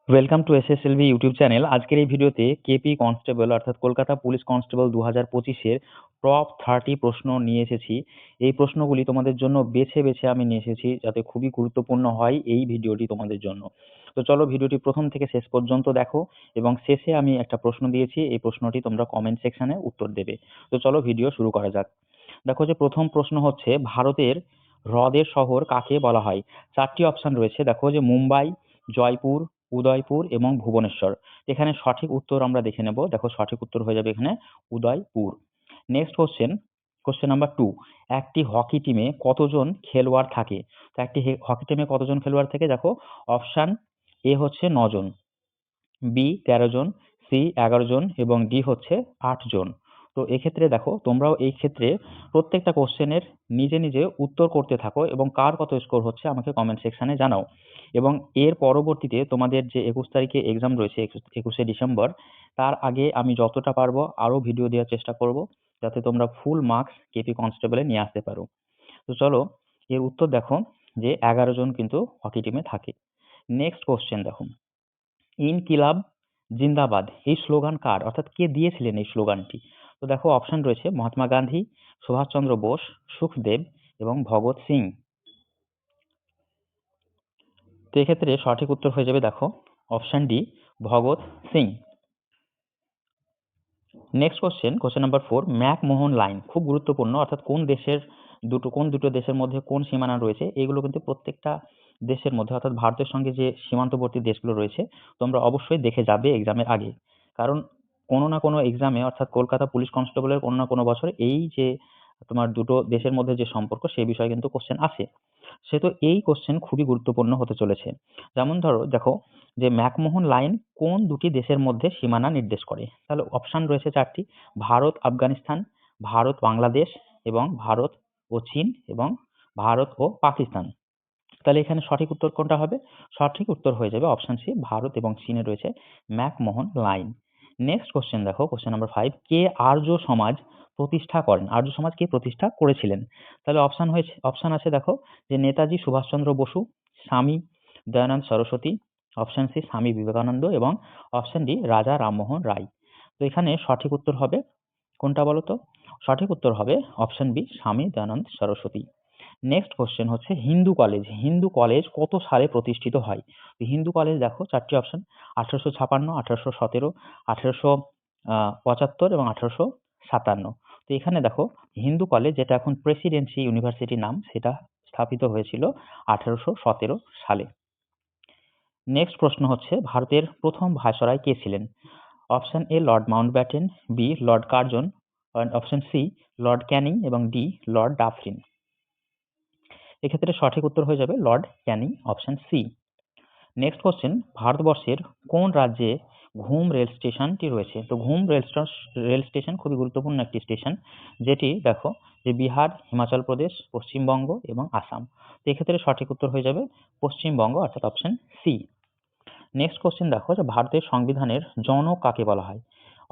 Welcome to SSLV YouTube channel. আজকের এই ভিডিওতে কেপি কনস্টেবল অর্থাৎ কলকাতা পুলিশ কনস্টেবল 2025-এর টপ 30 প্রশ্ন নিয়ে এসেছি। এই প্রশ্নগুলি তোমাদের জন্য বেছে বেছে আমি নিয়ে এসেছি যাতে খুবই গুরুত্বপূর্ণ হয় এই ভিডিওটি তোমাদের জন্য। তো চলো ভিডিওটি প্রথম থেকে শেষ পর্যন্ত দেখো এবং শেষে আমি একটা প্রশ্ন দিয়েছি, এই প্রশ্নটি তোমরা কমেন্ট সেকশনে উত্তর দেবে। তো চলো ভিডিও শুরু করা যাক। দেখো যে প্রথম প্রশ্ন হচ্ছে, ভারতের হ্রদের শহর কাকে বলা হয়? 4টি অপশন রয়েছে। দেখো যে মুম্বাই, জয়পুর, উদয়পুর এবং ভুবনেশ্বর। এখানে সঠিক উত্তর আমরা দেখে নেব। দেখো সঠিক উত্তর হয়ে যাবে এখানে উদয়পুর। Next question number 2। একটি হকি টিমে কতজন খেলোয়াড় থাকে? তো একটি হকি টিমে কতজন খেলোয়াড় থাকে? দেখো অপশন এ হচ্ছে 9 জন, বি 13 জন, সি 11 জন এবং ডি হচ্ছে 8 জন। তো এক্ষেত্রে দেখো তোমরাও এই ক্ষেত্রে প্রত্যেকটা কোশ্চেনের নিজে নিজে উত্তর করতে থাকো এবং কার কত স্কোর হচ্ছে আমাকে কমেন্ট সেকশনে জানাও। এবং এর পরবর্তীতে তোমাদের যে 21 তারিখে এক্সাম রয়েছে, 21শে ডিসেম্বর, তার আগে আমি যতটা পারবো আরো ভিডিও দেওয়ার চেষ্টা করব যাতে তোমরা ফুল মার্কস কেপি কনস্টেবলে নিয়ে আসতে পারো। তো চলো এর উত্তর দেখো যে 11 জন কিন্তু হকি টিমে থাকে। নেক্সট কোশ্চেন দেখো, ইনকিলাব জিন্দাবাদ এই স্লোগান কার, অর্থাৎ কে দিয়েছিলেন এই স্লোগানটি? তো দেখো অপশন রয়েছে মহাত্মা গান্ধী, সুভাষচন্দ্র বোস, সুখদেব এবং ভগৎ সিং। তো এক্ষেত্রে সঠিক উত্তর হয়ে যাবে দেখো option D, Bhagat Singh. Next question number 4। McMahon line খুব গুরুত্বপূর্ণ, অর্থাৎ কোন দুটো দেশের মধ্যে কোন সীমানা রয়েছে, এগুলো কিন্তু প্রত্যেকটা দেশের মধ্যে, অর্থাৎ ভারতের সঙ্গে যে সীমান্তবর্তী দেশগুলো রয়েছে তোমরা অবশ্যই দেখে যাবে এক্সামের আগে। কারণ কোনো না কোনো এক্সামে, অর্থাৎ কলকাতা পুলিশ কনস্টেবলের কোনো না কোনো বছর এই যে তোমার দুটো দেশের মধ্যে যে সম্পর্ক সেই বিষয়ে কিন্তু কোশ্চেন আসে। সেহেতু এই কোশ্চেন খুবই গুরুত্বপূর্ণ হতে চলেছে। যেমন ধরো দেখো যে ম্যাকমোহন লাইন কোন দুটি দেশের মধ্যে সীমানা নির্দেশ করে? তাহলে অপশন রয়েছে 4টি। ভারত আফগানিস্তান, ভারত বাংলাদেশ এবং ভারত ও চীন এবং ভারত ও পাকিস্তান। তাহলে এখানে সঠিক উত্তর কোনটা হবে? সঠিক উত্তর হয়ে যাবে অপশন সি, ভারত এবং চীনে রয়েছে ম্যাকমোহন লাইন। নেক্সট কোশ্চেন দেখো কোশ্চেন নাম্বার 5। কে আর্য সমাজ প্রতিষ্ঠা করেন? আর্য সমাজ কে প্রতিষ্ঠা করেছিলেন? তাহলে অপশন আছে দেখো যে নেতাজি সুভাষচন্দ্র বসু, স্বামী দয়ানন্দ সরস্বতী, অপশন সি স্বামী বিবেকানন্দ এবং অপশন ডি রাজা রামমোহন রায়। তো এখানে সঠিক উত্তর হবে কোনটা বলো তো? সঠিক উত্তর হবে অপশন বি, স্বামী দয়ানন্দ সরস্বতী। নেক্সট কোশ্চেন হচ্ছে হিন্দু কলেজ কত সালে প্রতিষ্ঠিত হয়? তো হিন্দু কলেজ দেখো 4টি অপশন, 1856, 1817, 1875 এবং 1857। তো এখানে দেখো হিন্দু কলেজ, যেটা এখন প্রেসিডেন্সি ইউনিভার্সিটি নাম, সেটা স্থাপিত হয়েছিল 1817 সালে। নেক্সট প্রশ্ন হচ্ছে, ভারতের প্রথম ভাইসরয় কে ছিলেন? Option A Lord Mountbatten, B Lord Curzon, option C Lord Canning এবং ডি লর্ড ডাফরিন। এক্ষেত্রে সঠিক উত্তর হয়ে যাবে Lord Canning, option C. Next question, ভারতবর্ষের কোন রাজ্যে ঘুম রেল স্টেশনটি রয়েছে? তো ঘুম রেল স্টেশন খুবই গুরুত্বপূর্ণ একটি স্টেশন, যেটি দেখো যে বিহার, হিমাচল প্রদেশ, পশ্চিমবঙ্গ এবং আসাম। তো এক্ষেত্রে সঠিক উত্তর হয়ে যাবে পশ্চিমবঙ্গ, অর্থাৎ অপশন সি। নেক্সট কোশ্চেন দেখো যে ভারতের সংবিধানের জনক কাকে বলা হয়?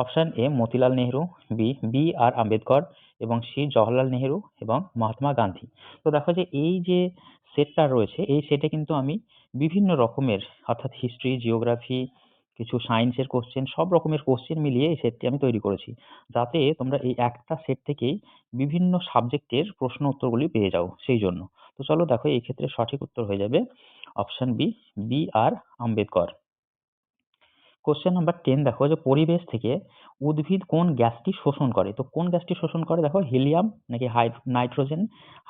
Option A Motilal Nehru, B R Ambedkar এবং সি জওহরলাল নেহরু এবং মহাত্মা গান্ধী। তো দেখো যে এই যে সেটটা রয়েছে এই সেটে কিন্তু আমি বিভিন্ন রকমের, অর্থাৎ হিস্ট্রি, জিওগ্রাফি, কিছু সায়েন্সের কোশ্চেন, সব রকমের কোশ্চেন মিলিয়ে এই সেটটি আমি তৈরি করেছি, যাতে তোমরা এই একটা সেট থেকেই বিভিন্ন সাবজেক্টের প্রশ্ন উত্তরগুলি পেয়ে যাও সেই জন্য। তো চলো দেখো এই ক্ষেত্রে সঠিক উত্তর হয়ে যাবে option B R Ambedkar. Question number 10 দেখো যে পরিবেশ থেকে উদ্ভিদ কোন গ্যাসটি শোষণ করে? তো কোন গ্যাসটি শোষণ করে? দেখো হিলিয়াম নাকি নাইট্রোজেন,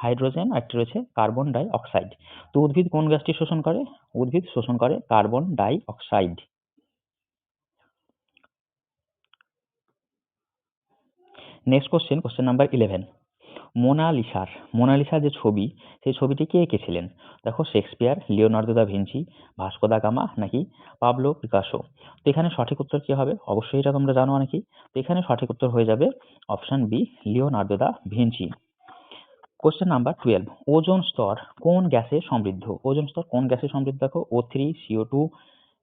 হাইড্রোজেন, আর একটি রয়েছে কার্বন ডাই অক্সাইড। তো উদ্ভিদ কোন গ্যাসটি শোষণ করে? উদ্ভিদ শোষণ করে carbon die oxide. Next question number 11। মোনালিসার যে ছবি, সেই ছবিটি কে এঁকেছিলেন? দেখো Shakespeare, Leonardo da Vinci, Vasco da Gama নাকি পাবলো পিকাসো। তো এখানে সঠিক উত্তর কি হবে? অবশ্যই এটা তোমরা জানো অনেকেই। তো এখানে সঠিক উত্তর হয়ে যাবে option B, Leonardo da Vinci. Question number 12। Ozone স্তর কোন গ্যাসে সমৃদ্ধ? ওজোন স্তর কোন গ্যাসে সমৃদ্ধ? দেখো O3, CO2,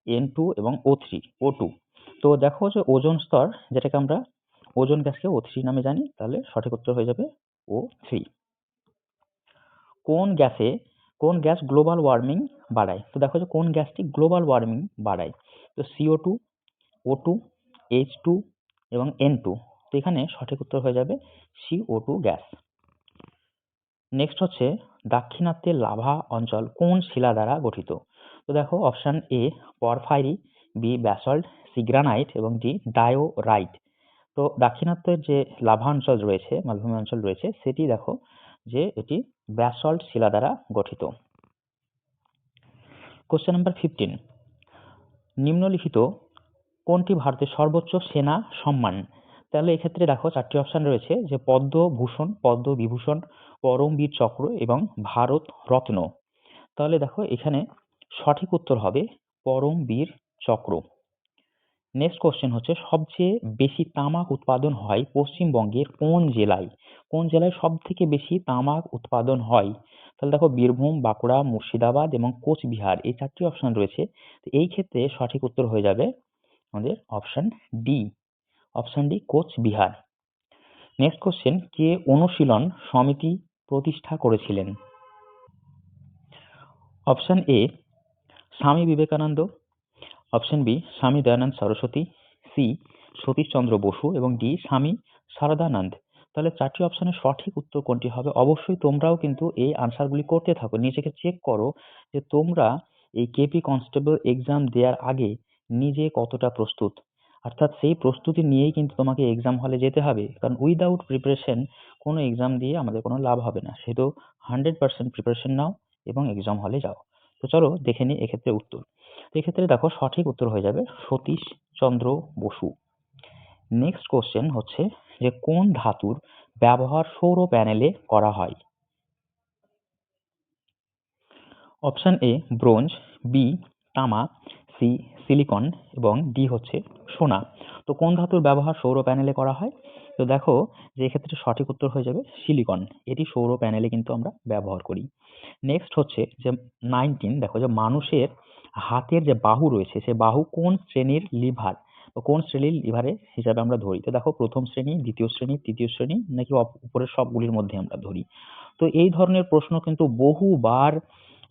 N2 এবং O2। তো দেখো যে ওজোন স্তর, যেটাকে আমরা ওজোন গ্যাসকে O3 নামে জানি, তাহলে সঠিক উত্তর হয়ে যাবে O3। কোন গ্যাস গ্লোবাল ওয়ার্মিং বাড়ায়? তো দেখো যে কোন গ্যাসটি গ্লোবাল ওয়ার্মিং বাড়ায়? তো CO2, O2, H2 এবং N2। তো এখানে সঠিক উত্তর হয়ে যাবে CO2 গ্যাস। নেক্সট হচ্ছে দাক্ষিণাত্যের লাভা অঞ্চল কোন শিলা দ্বারা গঠিত? তো দেখো option A porphyry, B basalt, C granite এবং ডি ডায়োরাইট। তো দাক্ষিণাত্যের যে লাভা অঞ্চল রয়েছে, মালভূমি অঞ্চল রয়েছে, সেটি দেখো যে এটি ব্যাসল্ট শিলা দ্বারা গঠিত। কোশ্চেন নাম্বার 15, নিম্নলিখিত কোনটি ভারতের সর্বোচ্চ সেনা সম্মান? তাহলে এক্ষেত্রে দেখো চারটি অপশন রয়েছে, যে পদ্মভূষণ, পদ্মবিভূষণ, পরমবীর চক্র এবং ভারত রত্ন। তাহলে দেখো এখানে সঠিক উত্তর হবে পরমবীর চক্র। নেক্সট কোশ্চেন হচ্ছে সবচেয়ে বেশি তামাক উৎপাদন হয় পশ্চিমবঙ্গের কোন জেলায়? কোন জেলায় সব থেকে বেশি তামাক উৎপাদন হয়? তাহলে দেখো বীরভূম, বাঁকুড়া, মুর্শিদাবাদ এবং কোচবিহার, এই চারটি অপশন রয়েছে। তো এই ক্ষেত্রে সঠিক উত্তর হয়ে যাবে আমাদের option D, option D Coochbehar. Next question, কে অনুশীলন সমিতি প্রতিষ্ঠা করেছিলেন? অপশন এ স্বামী বিবেকানন্দ, অপশন বি স্বামী দয়ানন্দ সরস্বতী, সি সতীশচন্দ্র বসু এবং ডি স্বামী শারদানন্দ। তাহলে চারটি অপশনের সঠিক উত্তর কোনটি হবে? অবশ্যই তোমরাও কিন্তু এই আনসারগুলি করতে থাকো, নিজেকে চেক করো যে তোমরা এই কেপি কনস্টেবল এক্সাম দেওয়ার আগে নিজে কতটা প্রস্তুত। অর্থাৎ সেই প্রস্তুতি নিয়েই কিন্তু তোমাকে এক্সাম হলে যেতে হবে, কারণ উইদাউট প্রিপারেশন কোনো এক্সাম দিয়ে আমাদের কোনো লাভ হবে না। সেহেতু 100% প্রিপারেশন নাও এবং এক্সাম হলে যাও। তো চলো দেখে নিই এক্ষেত্রে উত্তর। তো এক্ষেত্রে দেখো সঠিক উত্তর হয়ে যাবে সতীশচন্দ্র বসু। নেক্সট কোশ্চেন হচ্ছে যে কোন ধাতুর ব্যবহার সৌর প্যানেলে করা হয়? অপশন এ ব্রোঞ্জ, বি তামা, সি সিলিকন এবং ডি হচ্ছে সোনা। তো কোন ধাতুর ব্যবহার সৌর প্যানেলে করা হয়? তো দেখো যে এক্ষেত্রে সঠিক উত্তর হয়ে যাবে সিলিকন। এটি সৌর প্যানেলে কিন্তু আমরা ব্যবহার করি। নেক্সট হচ্ছে যে 19, দেখো যে মানুষের হাতের যে বাহু রয়েছে, সে বাহু কোন শ্রেণীর লিভার, তো কোন শ্রেণীর লিভারের হিসাবে আমরা ধরি? তো দেখো প্রথম শ্রেণী, দ্বিতীয় শ্রেণী, তৃতীয় শ্রেণী নাকি উপরের সবগুলির মধ্যে আমরা ধরি? তো এই ধরনের প্রশ্ন কিন্তু বহুবার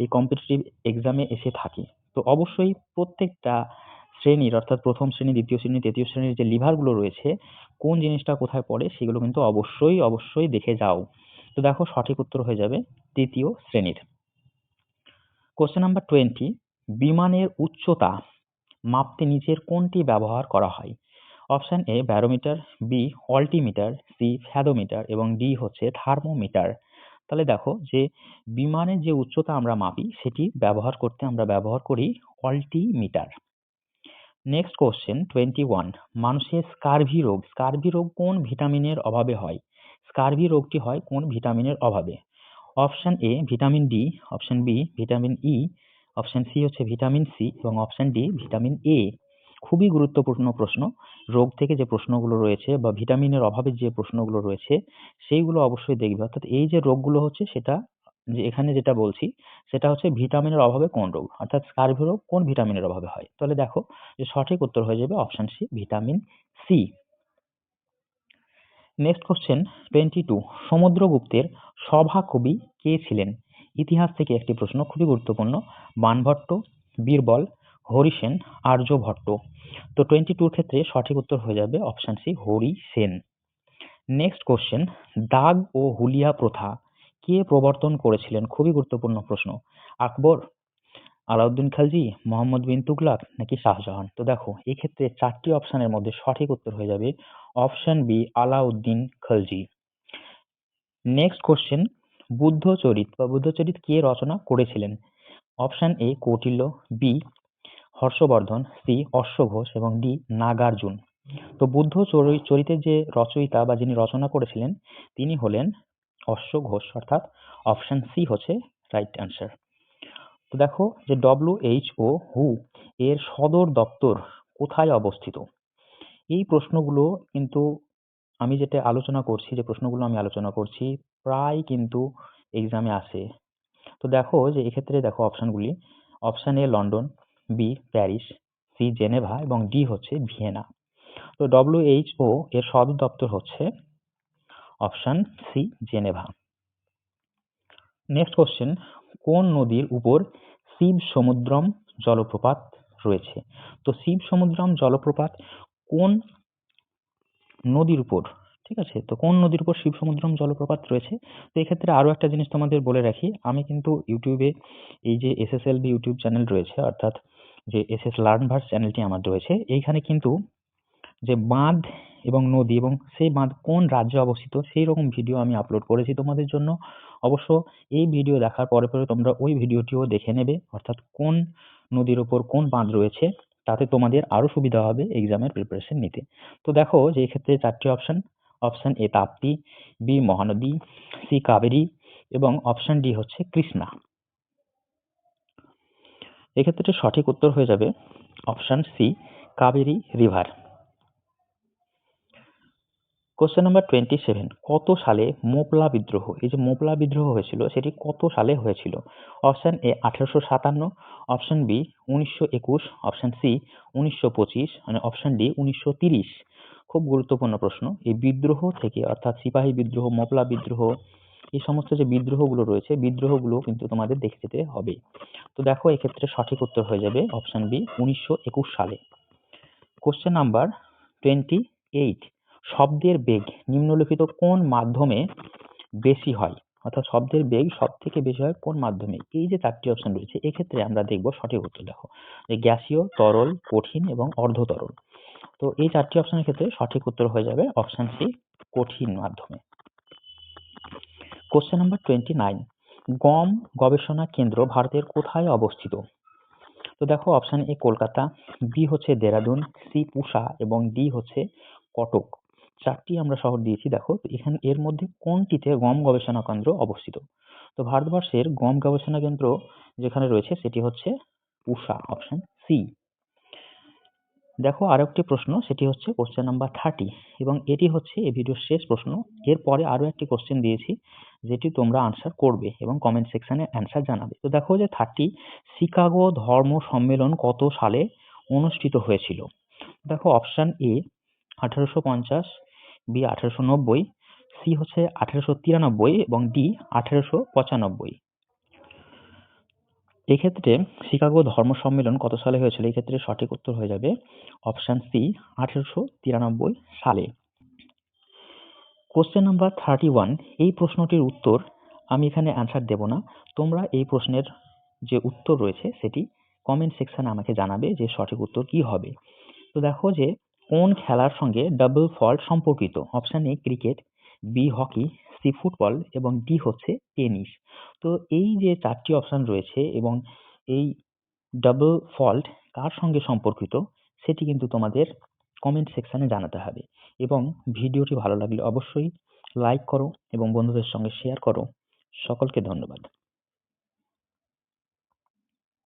এই কম্পিটিটিভ এক্সামে এসে থাকে। তো অবশ্যই প্রত্যেকটা শ্রেণীর, অর্থাৎ প্রথম শ্রেণী, দ্বিতীয় শ্রেণী, তৃতীয় শ্রেণীর যে লিভারগুলো রয়েছে, কোন জিনিসটা কোথায় পড়ে সেগুলো কিন্তু অবশ্যই দেখে যাও। তো দেখো সঠিক উত্তর হয়ে যাবে তৃতীয় শ্রেণীর। কোশ্চেন নাম্বার 20, বিমানের উচ্চতা মাপতে নিচের কোনটি ব্যবহার করা হয়? Option A barometer, B altimeter, C fathometer এবং ডি হচ্ছে থার্মোমিটার। তাহলে দেখো যে বিমানের যে উচ্চতা আমরা মাপি সেটি আমরা ব্যবহার করি অল্টিমিটার। নেক্সট কোশ্চেন 21, মানুষের স্কারভি রোগ কোন ভিটামিনের অভাবে হয়? স্কারভি রোগটি হয় কোন ভিটামিনের অভাবে? Option A vitamin D, option B vitamin E, option C হচ্ছে ভিটামিন সি এবং অপশন ডি ভিটামিন এ। খুবই গুরুত্বপূর্ণ প্রশ্ন। রোগ থেকে যে প্রশ্নগুলো রয়েছে বা ভিটামিনের অভাবে যে প্রশ্নগুলো রয়েছে সেইগুলো অবশ্যই দেখবে। অর্থাৎ এই যে রোগগুলো হচ্ছে সেটা, যে এখানে যেটা বলছি সেটা হচ্ছে ভিটামিনের অভাবে কোন রোগ, অর্থাৎ স্কারভি রোগ কোন ভিটামিনের অভাবে হয়? তাহলে দেখো যে সঠিক উত্তর হয়ে যাবে option C vitamin C. Next question 22, সমুদ্রগুপ্তের সভাকবি কে ছিলেন? ইতিহাস থেকে একটি প্রশ্ন, খুবই গুরুত্বপূর্ণ। বাণভট্ট, বীরবল, হরিসেন, আর্যভট্ট। তো 22 ক্ষেত্রে সঠিক উত্তর হয়ে যাবে option C Harisena. Next question, দাগ ও হুলিয়া প্রথা কে প্রবর্তন করেছিলেন? খুবই গুরুত্বপূর্ণ প্রশ্ন। আকবর, আলাউদ্দিন খালজি, মোহাম্মদ বিন তুগলক নাকি শাহজাহান? তো দেখো এক্ষেত্রে চারটি অপশনের মধ্যে সঠিক উত্তর হয়ে যাবে option B Alauddin Khalji. Next question, Buddhacharita কে রচনা করেছিলেন? Option A Kautilya, B Harshavardhana, C অশ্বঘোষ এবং ডি নাগার্জুন। তো চরিতের যে রচয়িতা বা যিনি রচনা করেছিলেন তিনি হলেন অশ্বঘোষ, অর্থাৎ অপশন সি হচ্ছে রাইট অ্যান্সার। তো দেখো যে WHO এর সদর দপ্তর কোথায় অবস্থিত? এই প্রশ্নগুলো কিন্তু যে প্রশ্নগুলো আমি আলোচনা করছি প্রায় কিন্তু এক্সামে আসে। তো দেখো যে এক্ষেত্রে দেখো অপশনগুলি, option A London, B Paris, C Geneva এবং ডি হচ্ছে ভিয়েনা। তো WHO এর সদর দপ্তর হচ্ছে option C Geneva. Next question, কোন নদীর উপর শিব সমুদ্রম জলপ্রপাত রয়েছে। তো শিব সমুদ্রম জলপ্রপাত কোন নদীর উপর, ঠিক আছে, তো কোন নদীর উপর শিব সমুদ্রম জলপ্রপাত রয়েছে? তো এক্ষেত্রে আরো একটা জিনিস তোমাদের বলে রাখি, আমি কিন্তু ইউটিউবে এই যে এসএসএলভি ইউটিউব চ্যানেল রয়েছে, অর্থাৎ যে এসএস লার্নভার্স চ্যানেলটি আমার রয়েছে, এইখানে কিন্তু যে বাঁধ এবং নদী এবং সেই বাঁধ কোন রাজ্যে অবস্থিত সেই রকম ভিডিও আমি আপলোড করেছি তোমাদের জন্য। অবশ্য এই ভিডিও দেখার পরে পরে তোমরা ওই ভিডিওটিও দেখে নেবে, অর্থাৎ কোন নদীর ওপর কোন বাঁধ রয়েছে, তাতে তোমাদের আরো সুবিধা হবে এক্সামের প্রিপারেশন নিতে। তো দেখো যে এক্ষেত্রে চারটি option, option A Tapti, B Mahanadi, C Kaveri এবং অপশন ডি হচ্ছে কৃষ্ণা। এক্ষেত্রে সঠিক উত্তর হয়ে যাবে option C Kaveri river. Question number 27, কত সালে মোপলা বিদ্রোহ, এই যে মোপলা বিদ্রোহ হয়েছিল সেটি কত সালে হয়েছিল? Option A 1857, option B 1921, option C 1925, মানে অপশন ডি 1930। খুব গুরুত্বপূর্ণ প্রশ্ন। এই বিদ্রোহ থেকে, অর্থাৎ সিপাহী বিদ্রোহ, মোপলা বিদ্রোহ, এই সমস্ত যে বিদ্রোহগুলো রয়েছে, বিদ্রোহগুলো কিন্তু তোমাদের দেখে যেতে হবে। তো দেখো এক্ষেত্রে সঠিক উত্তর হয়ে যাবে অপশন বি 1921 সালে। কোশ্চেন নাম্বার 28, শব্দের বেগ নিম্নলিখিত কোন মাধ্যমে বেশি হয়, অর্থাৎ শব্দের বেগ সব থেকে বেশি হয় কোন মাধ্যমে? এই যে চারটি অপশন রয়েছে এক্ষেত্রে আমরা দেখব সঠিক উত্তর। দেখো যে গ্যাসীয়, তরল, কঠিন এবং অর্ধতরল। তো এই চারটি অপশনের ক্ষেত্রে সঠিক উত্তর হয়ে যাবে অপশন সি কঠিন মাধ্যমে। কোশ্চেন নাম্বার 29, গম গবেষণা কেন্দ্র ভারতের কোথায় অবস্থিত? তো দেখো অপশন এ কলকাতা, বি হচ্ছে দেরাদুন, সি পুসা এবং ডি হচ্ছে কটক। চারটি আমরা শহর দিয়েছি। দেখো এখানে এর মধ্যে কোনটিতে গম গবেষণা কেন্দ্র অবস্থিত? তো ভারতবর্ষের গম গবেষণা কেন্দ্র যেখানে রয়েছে সেটি হচ্ছে পুসা, অপশন সি। দেখো আরো একটি প্রশ্ন, সেটি হচ্ছে কোশ্চেন নাম্বার 30 এবং এটি হচ্ছে এই ভিডিওর শেষ প্রশ্ন। এরপরে আরো একটি কোশ্চেন দিয়েছি যেটি তোমরা আনসার করবে এবং কমেন্ট সেকশনে অ্যান্সার জানাবে। তো দেখো যে 30, শিকাগো ধর্ম সম্মেলন কত সালে অনুষ্ঠিত হয়েছিল? দেখো অপশন এ 1850, বি 1890, সি হচ্ছে 1893 এবং ডি 1895। এক্ষেত্রে শিকাগো ধর্ম সম্মেলন কত সালে হয়েছিল? এক্ষেত্রে সঠিক উত্তর হয়ে যাবে অপশন সি 1893 সালে। কোশ্চেন নাম্বার 31, এই প্রশ্নটির উত্তর আমি এখানে অ্যান্সার দেব না, তোমরা এই প্রশ্নের যে উত্তর রয়েছে সেটি কমেন্ট সেকশনে আমাকে জানাবে যে সঠিক উত্তর কি হবে। তো দেখো যে কোন খেলার সঙ্গে ডাবল ফল্ট সম্পর্কিত? Option A cricket, B hockey, C football এবং ডি হচ্ছে টেনিস। তো এই যে চারটি অপশন রয়েছে এবং এই ডাবল ফল্ট কার সঙ্গে সম্পর্কিত সেটি কিন্তু তোমাদের কমেন্ট সেকশনে জানাতে হবে এবং ভিডিওটি ভালো লাগলে অবশ্যই লাইক করো এবং বন্ধুদের সঙ্গে শেয়ার করো। সকলকে ধন্যবাদ।